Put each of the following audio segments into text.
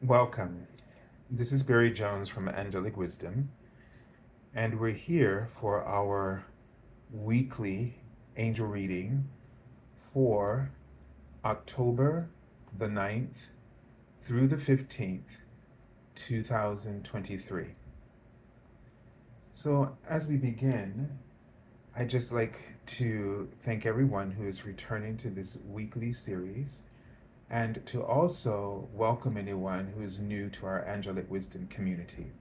Welcome. This is Barry Jones from Angelic Wisdom, and we're here for our weekly angel reading for October the 9th through the 15th, 2023. So, as we begin, I'd just like to thank everyone who is returning to this weekly series and to also welcome anyone who is new to our Angelic Wisdom community.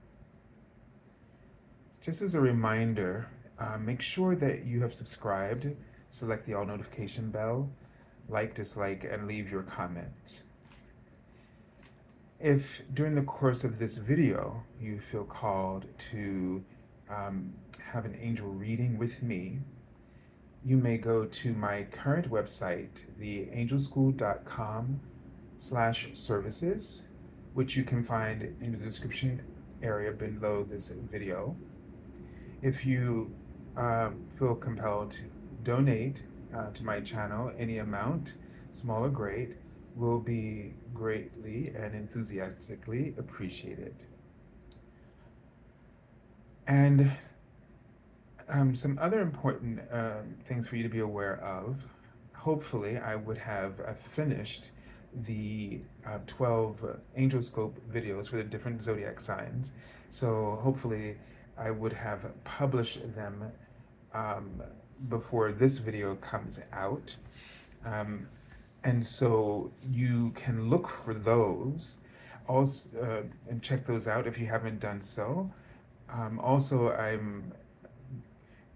Just as a reminder, make sure that you have subscribed, select the all notification bell, like, dislike, and leave your comments. If during the course of this video you feel called to have an angel reading with me, you may go to my current website, theangelschool.com/services, which you can find in the description area below this video. If you feel compelled to donate to my channel, any amount, small or great, will be greatly and enthusiastically appreciated. And some other important things for you to be aware of. Hopefully, I would have finished the 12 angel scope videos for the different zodiac signs. So hopefully, I would have published them before this video comes out. And so you can look for those also and check those out if you haven't done so. Also, I'm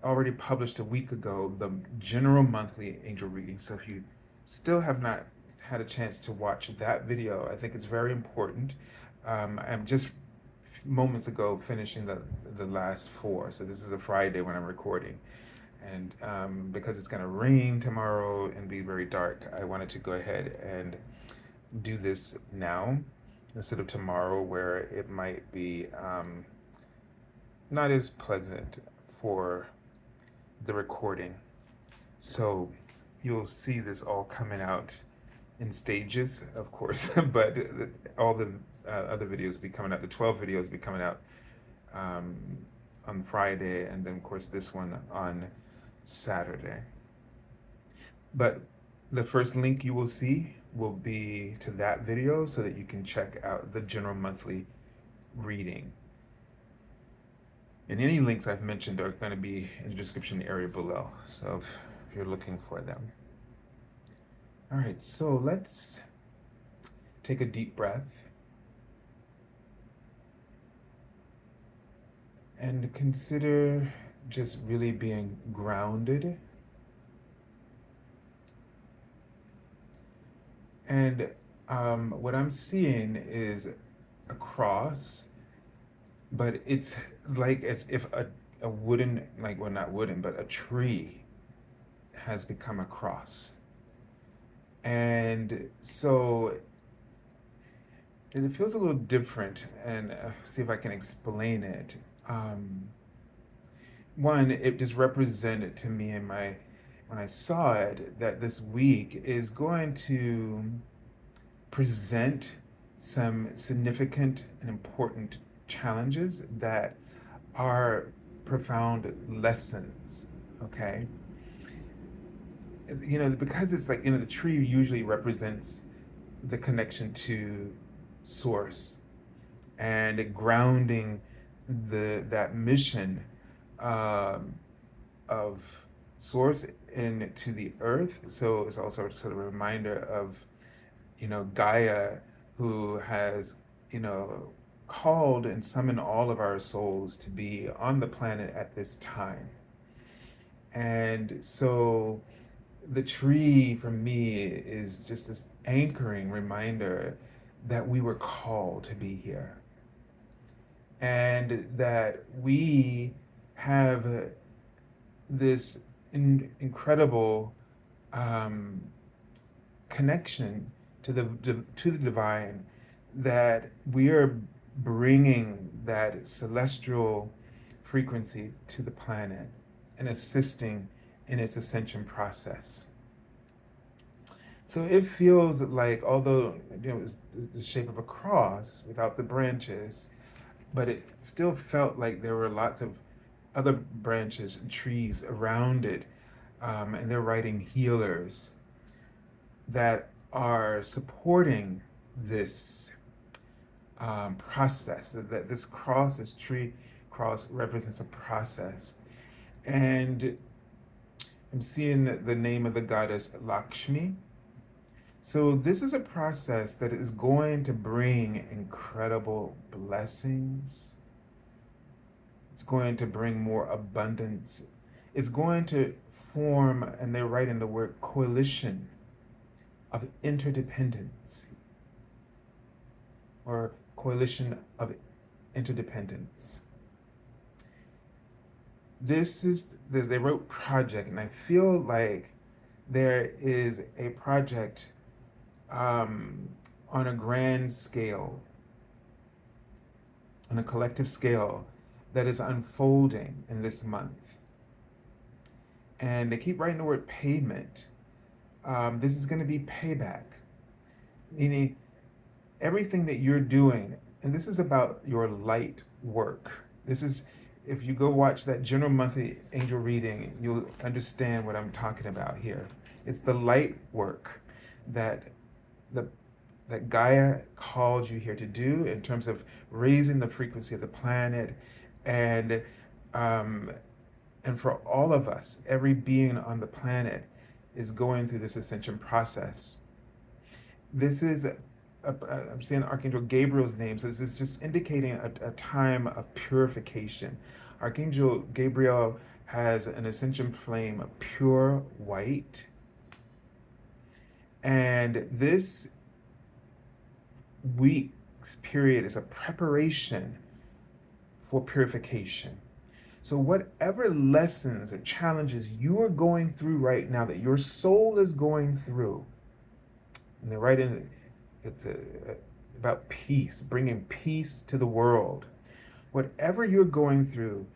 already published a week ago the general monthly angel reading. So if you still have not had a chance to watch that video, I think it's very important. I'm just moments ago finishing the last four. So this is a Friday when I'm recording. And because it's going to rain tomorrow and be very dark, I wanted to go ahead and do this now instead of tomorrow, where it might be not as pleasant for the recording. So you'll see this all coming out in stages, of course, but all the other videos will be coming out. The 12 videos will be coming out on Friday, and then of course this one on Saturday. But the first link you will see will be to that video so that you can check out the general monthly reading. And any links I've mentioned are going to be in the description area below, so if you're looking for them. All right, so let's take a deep breath and consider just really being grounded. And what I'm seeing is a cross, but it's like as if a wooden, like, well, not wooden, but a tree has become a cross. And so it feels a little different, and see if I can explain it. One, it just represented to me in my, when I saw it, that this week is going to present some significant and important challenges that are profound lessons, okay? Because it's like, the tree usually represents the connection to source and grounding that mission of source into the earth. So it's also sort of a reminder of, Gaia, who has, called and summoned all of our souls to be on the planet at this time. And so the tree for me is just this anchoring reminder that we were called to be here, and that we have this incredible connection to the divine, that we are bringing that celestial frequency to the planet and assisting in its ascension process. So it feels like, although it's the shape of a cross without the branches, but it still felt like there were lots of other branches and trees around it, and they're writing healers that are supporting this process. That this cross, this tree cross, represents a process, and I'm seeing the name of the goddess Lakshmi. So this is a process that is going to bring incredible blessings. It's going to bring more abundance. It's going to form, and they're writing the word coalition of interdependence, or coalition of interdependence. They wrote project, and I feel like there is a project on a grand scale, on a collective scale, that is unfolding in this month. And they keep writing the word payment. This is going to be payback, meaning everything that you're doing, and this is about your light work. This is, if you go watch that general monthly angel reading, you'll understand what I'm talking about here. It's the light work that the that Gaia called you here to do in terms of raising the frequency of the planet, and um, and for all of us, every being on the planet is going through this ascension process. This is I'm saying Archangel Gabriel's name, so this is just indicating a time of purification. Archangel Gabriel has an ascension flame of pure white, and this week's period is a preparation for purification. So, whatever lessons or challenges you are going through right now, that your soul is going through, and they're right in it's about peace, bringing peace to the world. Whatever you're going through,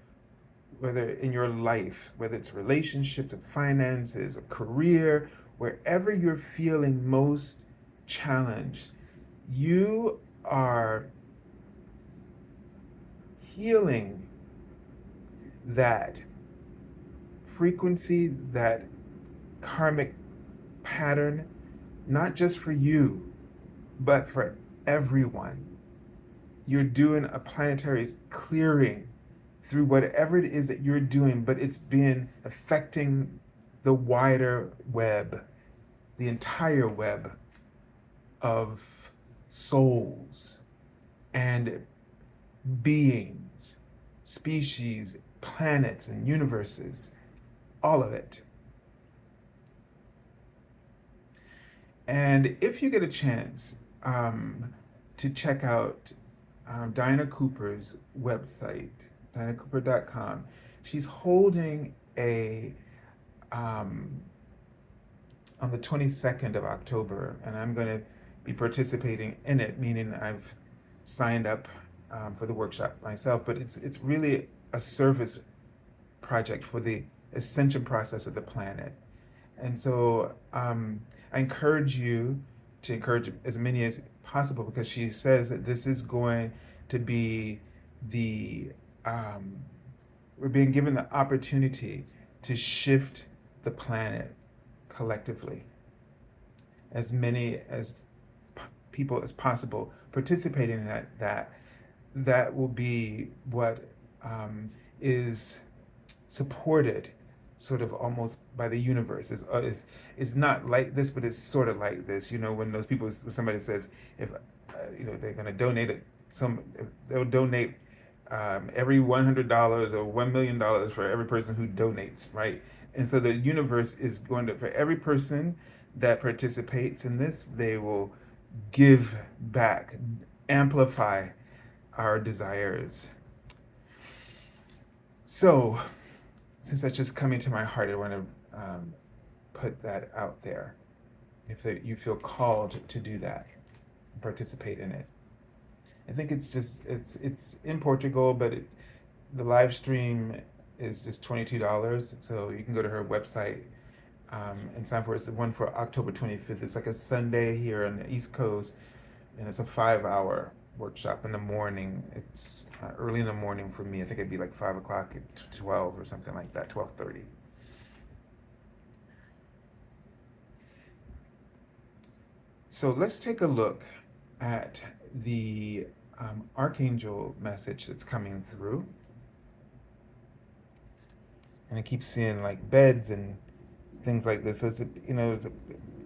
whether in your life, whether it's relationships or finances or career, wherever you're feeling most challenged, you are healing that frequency, that karmic pattern, not just for you, but for everyone. You're doing a planetary clearing through whatever it is that you're doing, but it's been affecting the wider web, the entire web of souls and beings, species, planets, and universes, all of it. And if you get a chance to check out Dinah Cooper's website, dinahcooper.com, she's holding on the 22nd of October, and I'm going to be participating in it, meaning I've signed up for the workshop myself, but it's really a service project for the ascension process of the planet. And so I encourage you to encourage as many as possible, because she says that this is going to be we're being given the opportunity to shift the planet collectively. As many as people as possible participating in that will be what is supported sort of almost by the universe. Is not like this, but it's sort of like this. When those people, when somebody says, if they're going to donate it, they'll donate every $100 or $1 million for every person who donates, right? And so the universe is going to, for every person that participates in this, they will give back, amplify our desires. So, since that's just coming to my heart, I want to put that out there. If you feel called to do that, participate in it. I think it's in Portugal, but the live stream is just $22. So you can go to her website And time for it's the one for October 25th. It's like a Sunday here on the East Coast, and it's a 5 hour workshop in the morning. It's early in the morning for me. I think it'd be like 5 o'clock at 12 or something like that, 12:30. So let's take a look at the Archangel message that's coming through. And I keep seeing like beds and things like this. So it's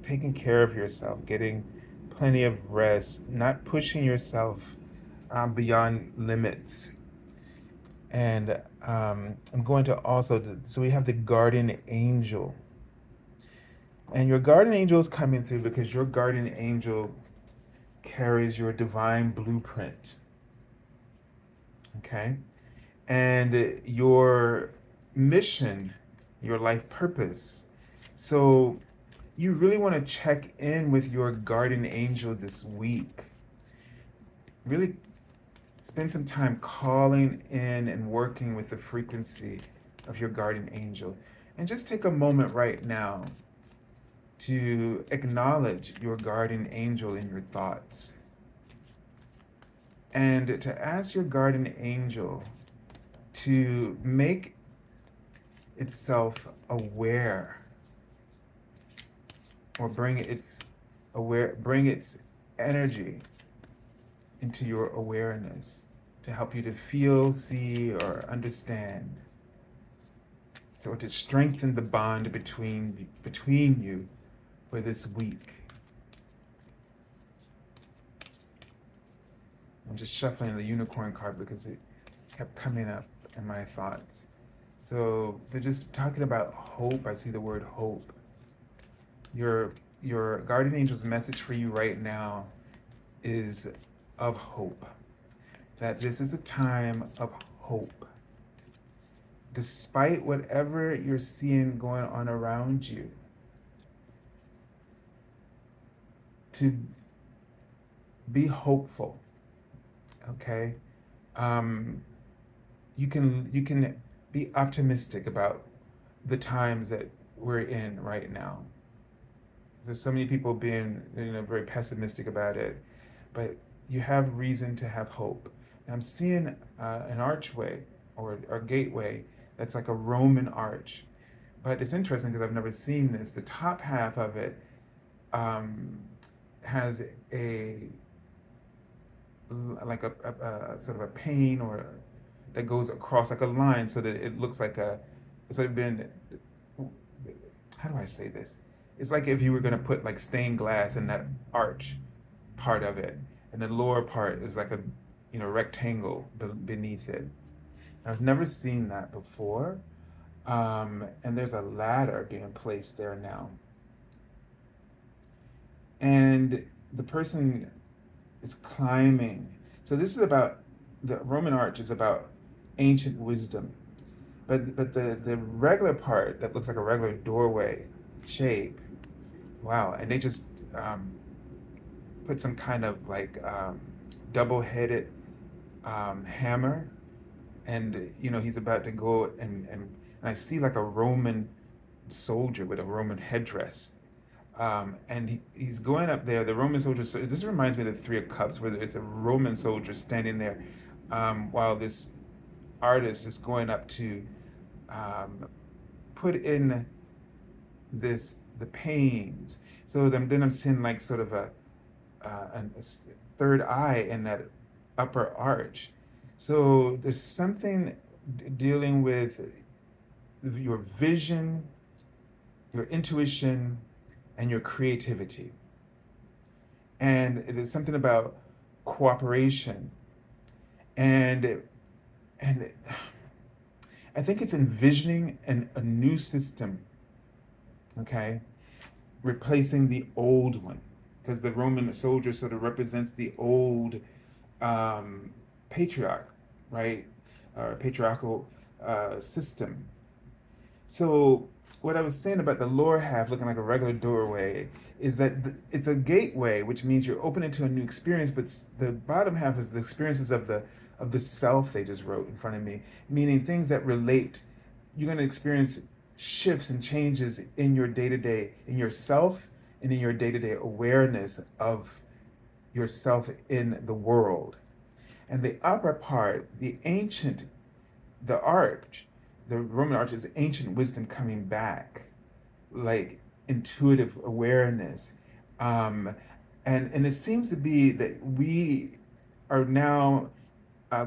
taking care of yourself, getting plenty of rest, not pushing yourself beyond limits. And I'm going to also, so we have the guardian angel. And your guardian angel is coming through because your guardian angel carries your divine blueprint. Okay? And your mission, your life purpose. So you really want to check in with your guardian angel this week. Really spend some time calling in and working with the frequency of your guardian angel. And just take a moment right now to acknowledge your guardian angel in your thoughts. And to ask your guardian angel to make itself aware, or bring its energy into your awareness to help you to feel, see, or understand, or to strengthen the bond between you for this week. I'm just shuffling the unicorn card because it kept coming up in my thoughts. So they're just talking about hope. I see the word hope. Your guardian angel's message for you right now is of hope. That this is a time of hope. Despite whatever you're seeing going on around you, to be hopeful. Okay? You can be optimistic about the times that we're in right now. There's so many people being very pessimistic about it, but you have reason to have hope. And I'm seeing an archway or a gateway that's like a Roman arch, but it's interesting because I've never seen this. The top half of it has a like a sort of a pane or that goes across like a line so that it looks like it's like been, how do I say this? It's like if you were gonna put like stained glass in that arch part of it, and the lower part is like a rectangle beneath it. I've never seen that before, and there's a ladder being placed there now, and the person is climbing. So this is about the Roman arch is about ancient wisdom, but the regular part that looks like a regular doorway shape, wow, and they just put some kind of like double-headed hammer, and he's about to go and I see like a Roman soldier with a Roman headdress. And he's going up there. The Roman soldier. So this reminds me of the Three of Cups, where it's a Roman soldier standing there, while this artist is going up to put in the panes. So then I'm seeing like sort of a third eye in that upper arch. So there's something dealing with your vision, your intuition, and your creativity. And it is something about cooperation. And I think it's envisioning a new system, okay, replacing the old one, because the Roman soldier sort of represents the old patriarch, right, or patriarchal system. So what I was saying about the lower half looking like a regular doorway is that it's a gateway, which means you're open into a new experience, but the bottom half is the experiences of the self they just wrote in front of me, meaning things that relate. You're going to experience shifts and changes in your day to day, in yourself, and in your day to day awareness of yourself in the world. And the upper part, the arch, the Roman arch is ancient wisdom coming back, like intuitive awareness. Um, and it seems to be that we are now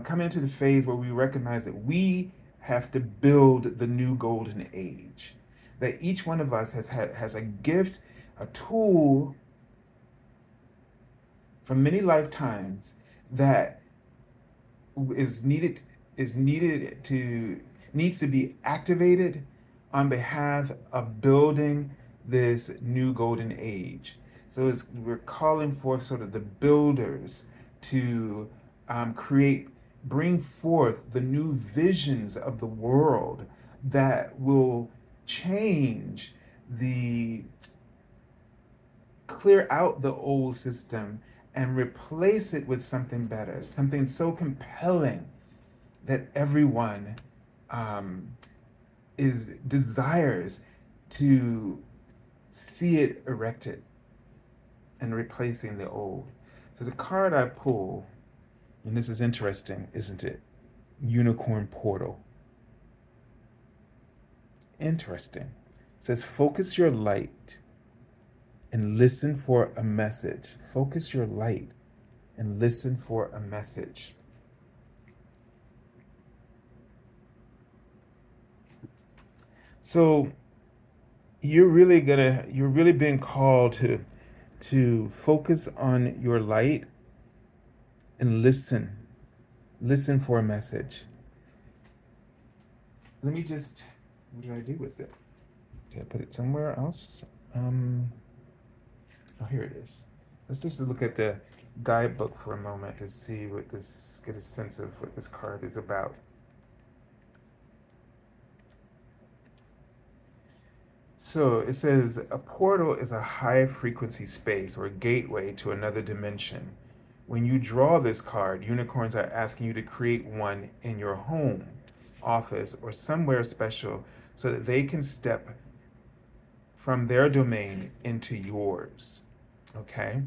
coming into the phase where we recognize that we have to build the new golden age. That each one of us has a gift, a tool from many lifetimes that is needed is needed to needs to be activated on behalf of building this new golden age. So we're calling forth sort of the builders to create, bring forth the new visions of the world that will change the clear out the old system and replace it with something better, something so compelling that everyone um, is desires to see it erected and replacing the old. So the card I pull, and this is interesting, isn't it? Unicorn Portal. Interesting. It says focus your light and listen for a message. Focus your light and listen for a message. So you're really being called to focus on your light and listen for a message. Let me just, what did I do with it? Did I put it somewhere else? Oh, here it is. Let's just look at the guidebook for a moment to see get a sense of what this card is about. So it says a portal is a high frequency space or gateway to another dimension. When you draw this card, unicorns are asking you to create one in your home, office, or somewhere special so that they can step from their domain into yours. Okay?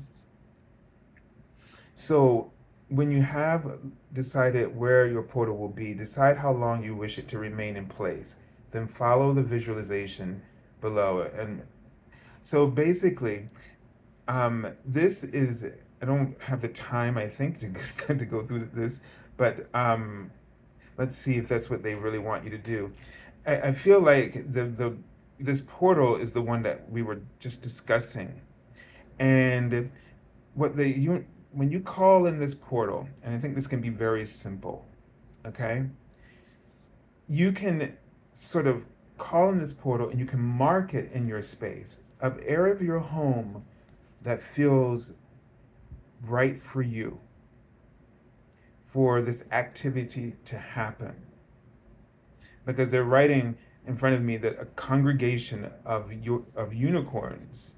So when you have decided where your portal will be, decide how long you wish it to remain in place. Then follow the visualization below it. And so basically, this is, I don't have the time, I think, to go through this, but let's see if that's what they really want you to do. I feel like this portal is the one that we were just discussing. And when you call in this portal, and I think this can be very simple, okay? You can sort of call in this portal and you can mark it in your space, an area of your home that feels right for you, for this activity to happen. Because they're writing in front of me that a congregation of unicorns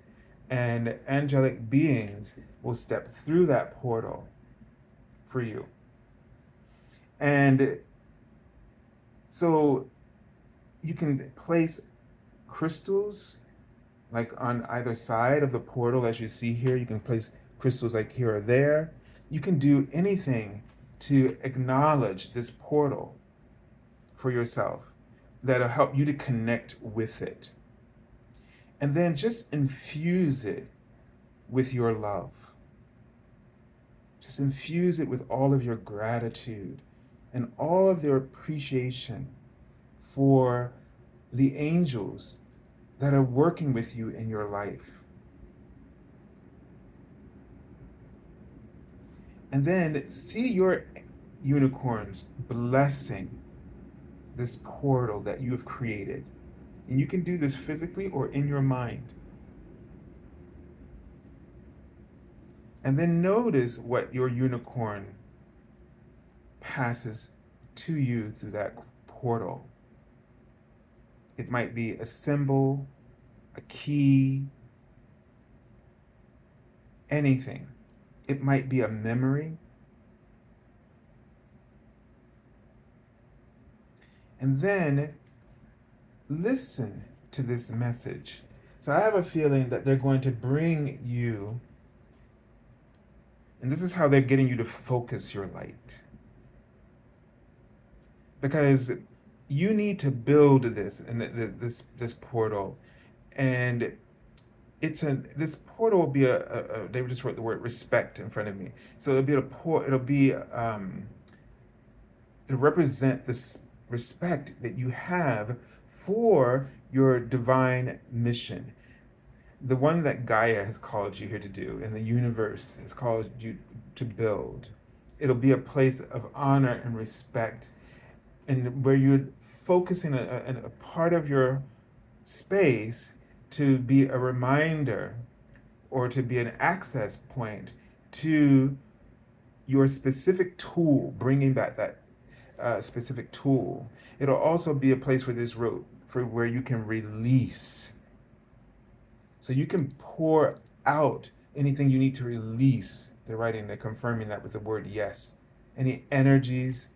and angelic beings will step through that portal for you. And so you can place crystals like on either side of the portal, as you see here. You can place crystals like here or there. You can do anything to acknowledge this portal for yourself that'll help you to connect with it. And then just infuse it with your love. Just infuse it with all of your gratitude and all of their appreciation for the angels that are working with you in your life. And then see your unicorns blessing this portal that you have created. And you can do this physically or in your mind. And then notice what your unicorn passes to you through that portal. It might be a symbol, a key, anything. It might be a memory. And then listen to this message. So I have a feeling that they're going to bring you, and this is how they're getting you to focus your light. Because you need to build this and this portal, and this portal will be they just wrote the word respect in front of me, so it'll represent this respect that you have for your divine mission, the one that Gaia has called you here to do, and the universe has called you to build. It'll be a place of honor and respect, and where you're focusing a part of your space to be a reminder or to be an access point to your specific tool, bringing back that specific tool. It'll also be a place where this road for where you can release. So you can pour out anything you need to release. They're writing, they're confirming that with the word yes. Any energies,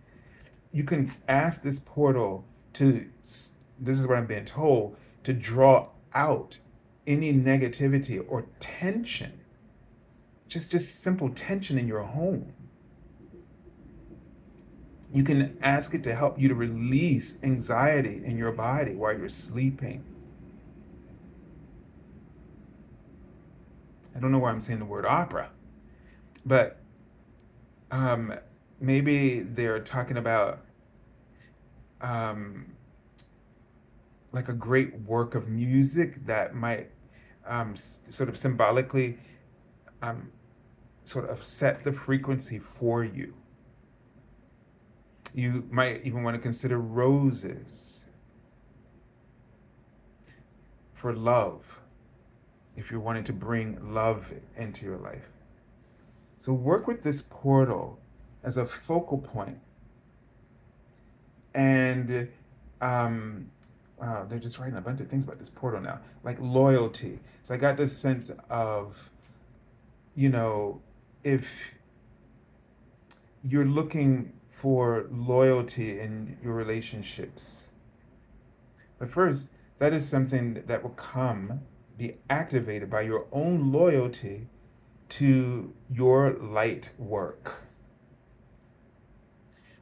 you can ask this portal to, this is what I'm being told, to draw out any negativity or tension, just simple tension in your home. You can ask it to help you to release anxiety in your body while you're sleeping. I don't know why I'm saying the word opera, but maybe they're talking about um, like a great work of music that might sort of symbolically um, sort of set the frequency for you. You might even want to consider roses for love, if you're wanting to bring love into your life. So work with this portal as a focal point. And wow, they're just writing a bunch of things about this portal now, like loyalty. So I got this sense of, if you're looking for loyalty in your relationships, but first, that is something that will be activated by your own loyalty to your light work.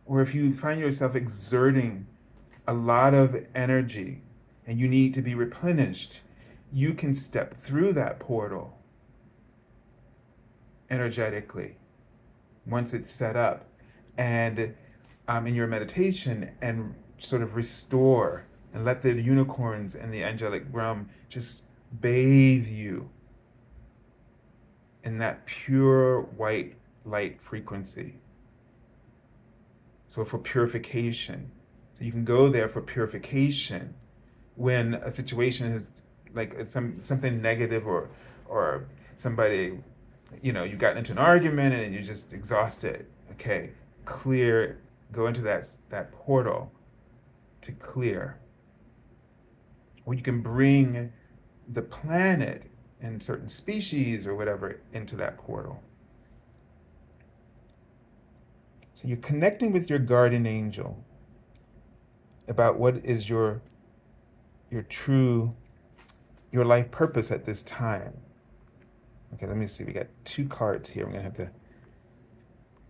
Or if you find yourself exerting a lot of energy and you need to be replenished, you can step through that portal energetically once it's set up, and in your meditation, and sort of restore and let the unicorns and the angelic realm just bathe you in that pure white light frequency. So for purification. So you can go there for purification when a situation is like something negative, or somebody, you've gotten into an argument and you're just exhausted. Okay, clear, go into that portal to clear. Or you can bring the planet and certain species or whatever into that portal. So you're connecting with your guardian angel about what is your life purpose at this time. Okay, let me see. We got 2 cards here. We're gonna have to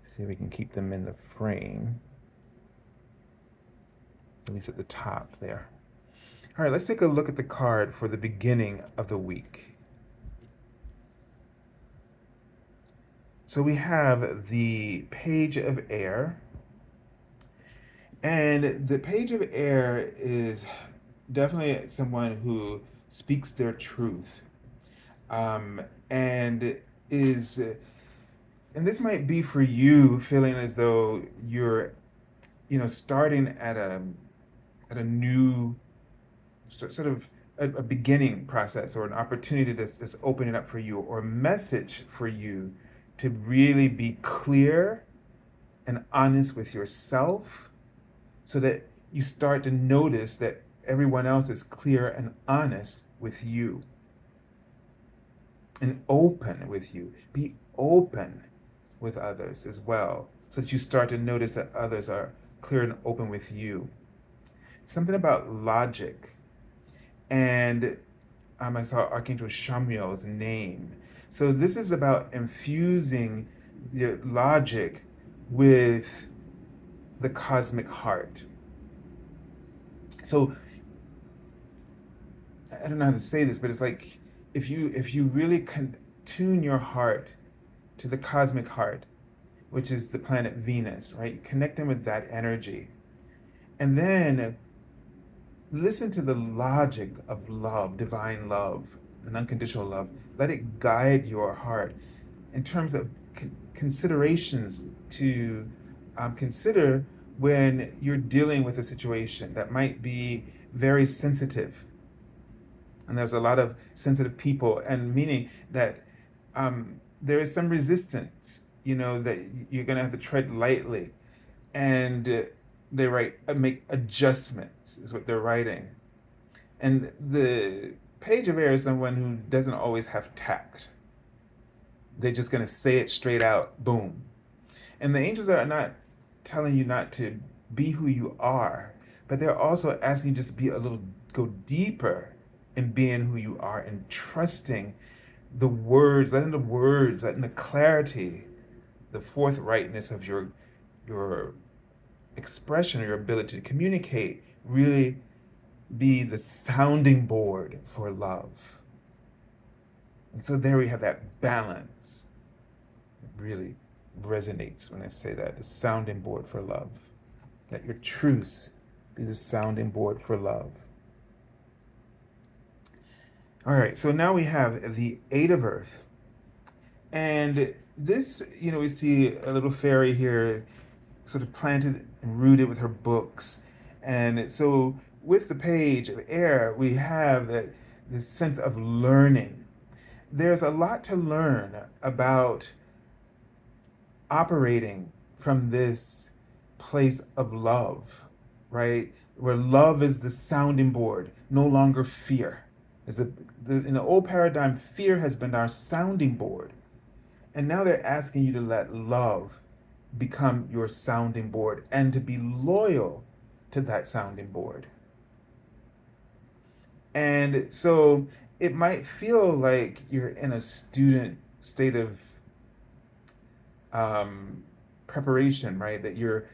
see if we can keep them in the frame, at least at the top there. All right, let's take a look at the card for the beginning of the week. So we have the Page of Air. And the Page of Air is definitely someone who speaks their truth. And is, and this might be for you feeling as though you're, starting at a new sort of a beginning process, or an opportunity that's opening up for you, or a message for you to really be clear and honest with yourself, so that you start to notice that everyone else is clear and honest with you and open with you. Be open with others as well, so that you start to notice that others are clear and open with you. Something about logic And I saw Archangel Shamiel's name. So this is about infusing your logic with the cosmic heart. So I don't know how to say this, but it's like if you really tune your heart to the cosmic heart, which is the planet Venus, right? Connecting with that energy, and then listen to the logic of love, divine love, and unconditional love. Let it guide your heart in terms of considerations to consider when you're dealing with a situation that might be very sensitive. And there's a lot of sensitive people, and meaning that there is some resistance, that you're going to have to tread lightly. And they write, make adjustments, is what they're writing. And the page of air is someone who doesn't always have tact. They're just going to say it straight out, boom. And the angels are not telling you not to be who you are, but they're also asking you just be a little, go deeper in being who you are and trusting the words, letting the clarity, the forthrightness of your expression or your ability to communicate really be the sounding board for love. And so there we have that balance. It really resonates when I say that, the sounding board for love. Let your truth be the sounding board for love. All right, so now we have the Eight of Earth. And this, we see a little fairy here sort of planted and rooted with her books. And so with the page of air, we have this sense of learning. There's a lot to learn about operating from this place of love, right? Where love is the sounding board, no longer fear. In the old paradigm, fear has been our sounding board. And now they're asking you to let love become your sounding board and to be loyal to that sounding board. And so it might feel like you're in a student state of preparation, right? That you're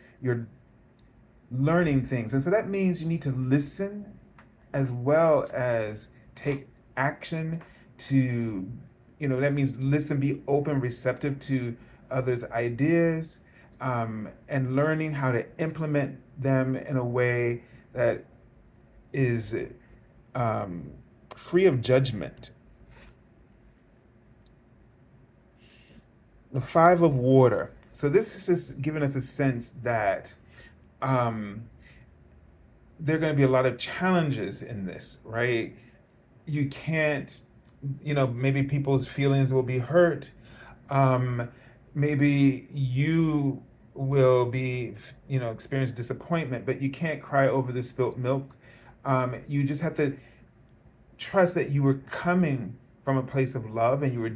learning things. And so that means you need to listen as well as take action to, that means listen, be open, receptive to others' ideas, and learning how to implement them in a way that is free of judgment. The Five of Water. So this is just giving us a sense that there are going to be a lot of challenges in this, right? You can't, maybe people's feelings will be hurt. Maybe you will be, experience disappointment, but you can't cry over the spilt milk. You just have to trust that you were coming from a place of love, and you were,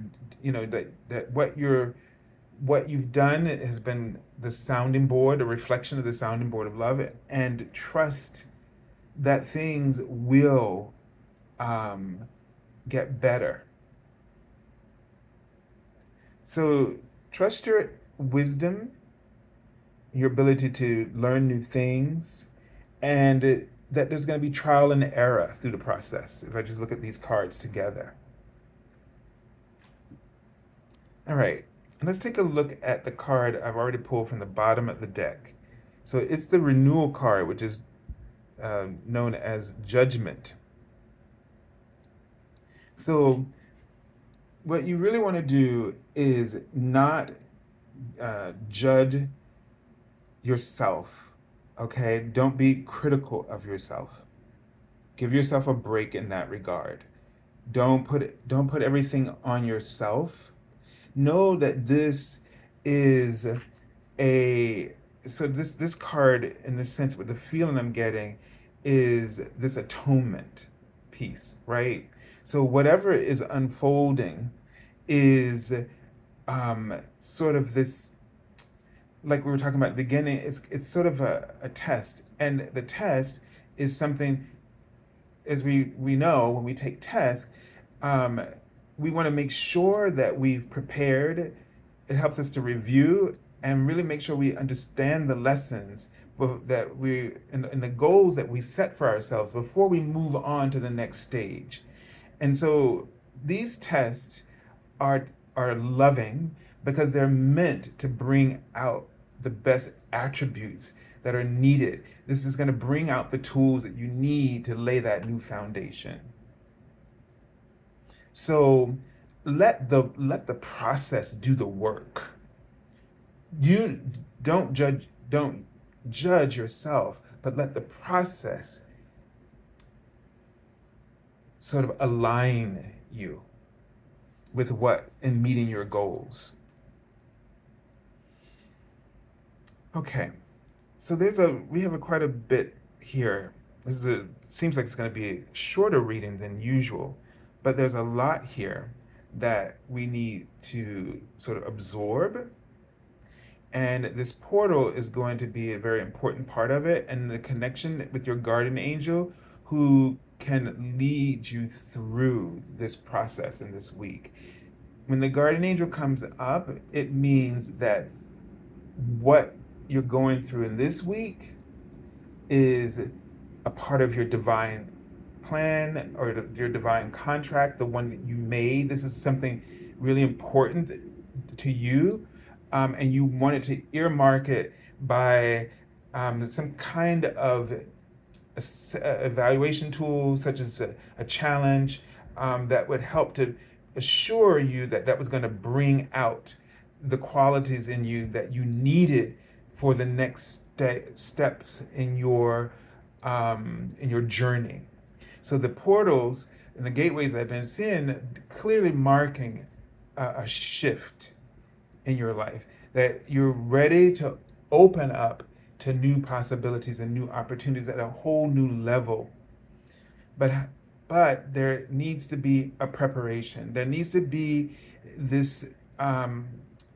that what you've done has been the sounding board, a reflection of the sounding board of love, and trust that things will get better. So trust your wisdom, your ability to learn new things, and that there's going to be trial and error through the process, if I just look at these cards together. All right, let's take a look at the card I've already pulled from the bottom of the deck. So it's the renewal card, which is known as Judgment. So what you really want to do is not judge yourself, okay? Don't be critical of yourself. Give yourself a break in that regard. Don't put everything on yourself. Know that this is this card, in this sense, with the feeling I'm getting, is this atonement piece, right? So whatever is unfolding is sort of this, like we were talking about at the beginning, it's sort of a test. And the test is something, as we know, when we take tests, um, we want to make sure that we've prepared. It helps us to review and really make sure we understand the lessons that we and the goals that we set for ourselves before we move on to the next stage. And so these tests are are loving because they're meant to bring out the best attributes that are needed. This is going to bring out the tools that you need to lay that new foundation. So let the process do the work. You don't judge yourself, but let the process sort of align you with what in meeting your goals. Okay, so we have quite a bit here. Seems like it's going to be a shorter reading than usual, but there's a lot here that we need to sort of absorb. And this portal is going to be a very important part of it, and the connection with your guardian angel who can lead you through this process in this week. When the guardian angel comes up, it means that what you're going through in this week is a part of your divine plan or your divine contract, the one that you made. This is something really important to you, and you wanted to earmark it by some kind of evaluation tool, such as a challenge that would help to assure you that that was going to bring out the qualities in you that you needed for the next steps in your journey. So the portals and the gateways I've been seeing clearly marking a shift in your life, that you're ready to open up to new possibilities and new opportunities at a whole new level. But there needs to be a preparation. There needs to be this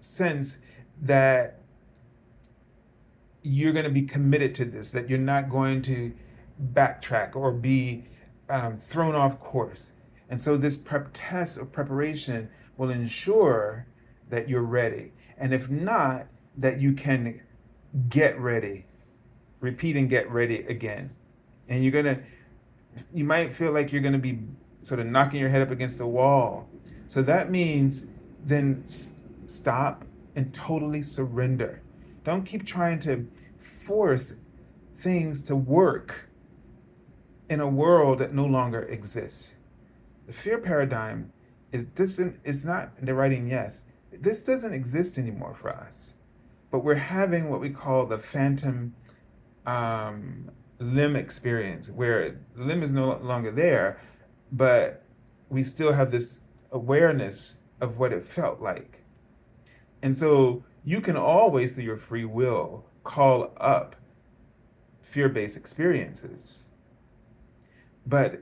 sense that you're going to be committed to this, that you're not going to backtrack or be thrown off course. And so this test of preparation will ensure that you're ready. And if not, that you can get ready, repeat and get ready again. And you might feel like you're going to be sort of knocking your head up against the wall. So that means then stop and totally surrender. Don't keep trying to force things to work in a world that no longer exists. The fear paradigm is not the writing yes. This doesn't exist anymore for us. But we're having what we call the phantom limb experience, where the limb is no longer there, but we still have this awareness of what it felt like. And so you can always, through your free will, call up fear-based experiences, but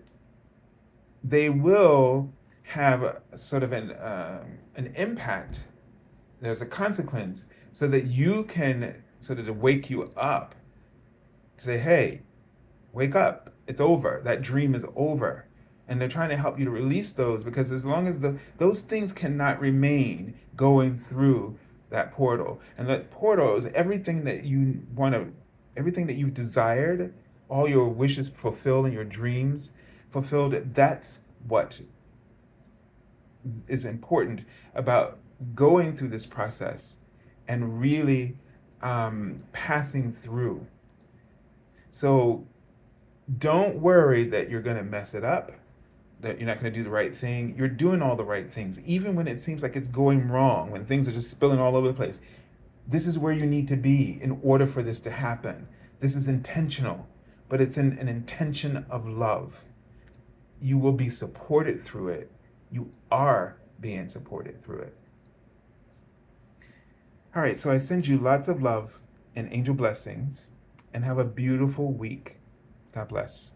they will have sort of an impact. There's a consequence, so that you can sort of wake you up, say, hey, wake up, it's over, that dream is over. And they're trying to help you to release those, because as long as those things cannot remain going through that portal. And that portal is everything that you want to, everything that you've desired, all your wishes fulfilled and your dreams fulfilled. That's what is important about going through this process and really passing through. So don't worry that you're going to mess it up, that you're not going to do the right thing. You're doing all the right things, even when it seems like it's going wrong, when things are just spilling all over the place. This is where you need to be in order for this to happen. This is intentional, but it's an intention of love. You will be supported through it. You are being supported through it. All right, so I send you lots of love and angel blessings, and have a beautiful week. God bless.